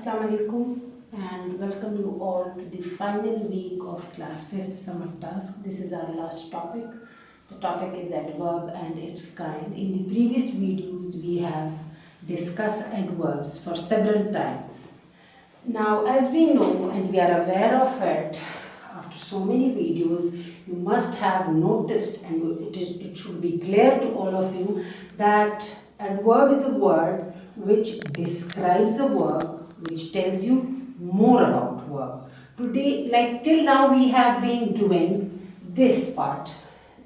Assalamu alaikum and welcome you all to the final week of class 5th summer task. This is our last topic. The topic is adverb and its kind. In the previous videos we have discussed adverbs for several times. Now as we know and we are aware of it, after so many videos you must have noticed and it should be clear to all of you that adverb is a word which describes a verb, which tells you more about verb. Today, like till now, we have been doing this part.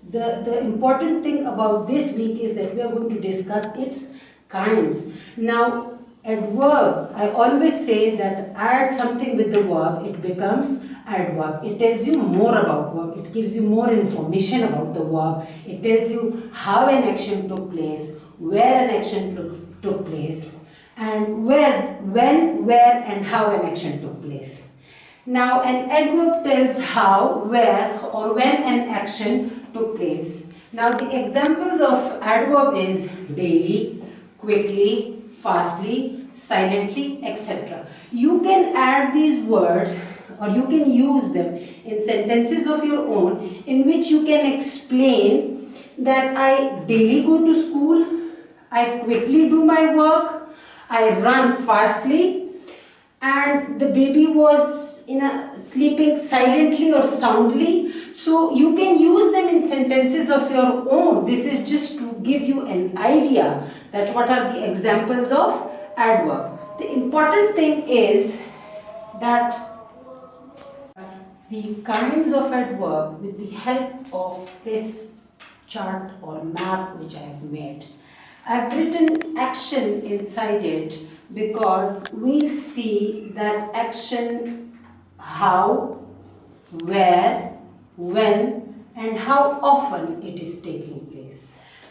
The important thing about this week is that we are going to discuss its kinds. Now, adverb, I always say that add something with the verb, it becomes adverb. It tells you more about verb. It gives you more information about the verb. It tells you how an action took place, where an action took place, and when, where and how an action took place. Now an adverb tells how, where or when an action took place. Now the examples of adverb is daily, quickly, fastly, silently, etc. You can add these words or you can use them in sentences of your own in which you can explain that I daily go to school, I quickly do my work, I run fastly, and the baby was sleeping silently or soundly. So you can use them in sentences of your own. This is just to give you an idea that what are the examples of adverb. The important thing is that the kinds of adverb with the help of this chart or map which I have made. I've written action inside it because we'll see that action how, where, when and how often it is taking place.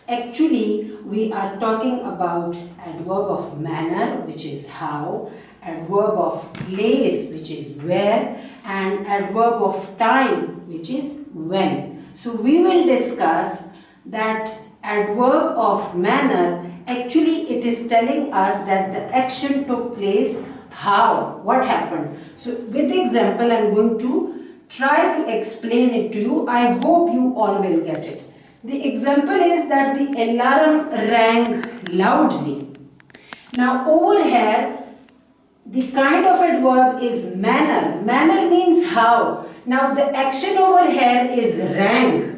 Actually, we are talking about adverb of manner, which is how, adverb of place, which is where, and adverb of time, which is when. So we will discuss that adverb of manner, actually it is telling us that the action took place how, what happened. So with the example I am going to try to explain it to you. I hope you all will get it. The example is that the alarm rang loudly. Now over here the kind of adverb is manner. Manner means how. Now the action over here is rang.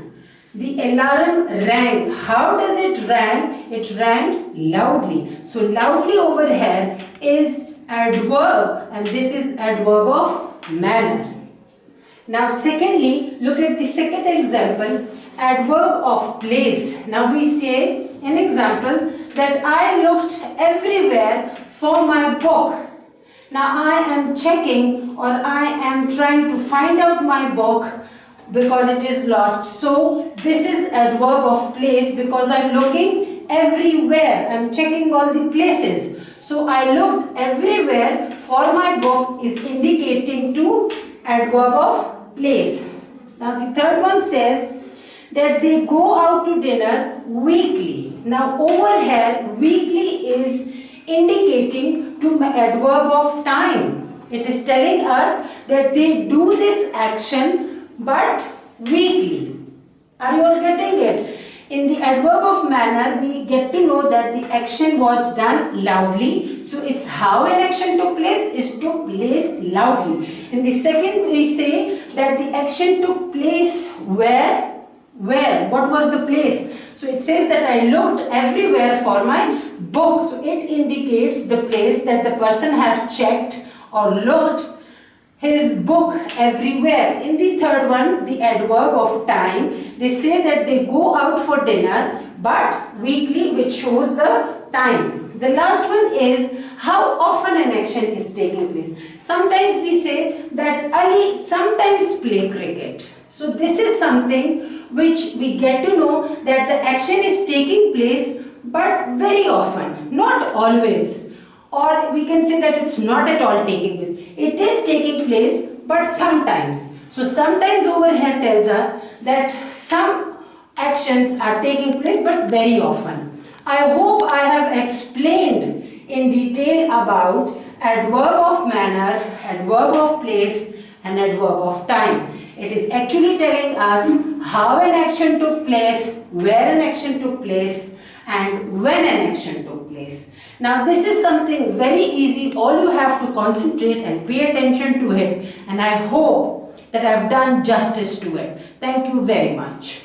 The alarm rang. How does it rang? It rang loudly. So loudly over here is adverb and this is adverb of manner. Now secondly, look at the second example, adverb of place. Now we say an example that I looked everywhere for my book. Now I am checking or I am trying to find out my book because it is lost. So this is adverb of place because I am looking everywhere. I am checking all the places. So I looked everywhere for my book is indicating to adverb of place. Now the third one says that they go out to dinner weekly. Now over here weekly is indicating to adverb of time. It is telling us that they do this action but weekly. Are you all getting it? In the adverb of manner, we get to know that the action was done loudly. So it's how an action took place, it took place loudly. In the second, we say that the action took place where? Where? What was the place? So it says that I looked everywhere for my book. So it indicates the place that the person has checked or looked his book everywhere. In the third one, the adverb of time, they say that they go out for dinner but weekly, which shows the time. The last one is how often an action is taking place. Sometimes we say that Ali sometimes play cricket. So this is something which we get to know that the action is taking place but very often, not always. Or we can say that it's not at all taking place. It is taking place but sometimes. So sometimes over here tells us that some actions are taking place but very often. I hope I have explained in detail about adverb of manner, adverb of place, and adverb of time. It is actually telling us how an action took place, where an action took place, and when an action took place. Now this is something very easy. All you have to concentrate and pay attention to it, and I hope that I have done justice to it. Thank you very much.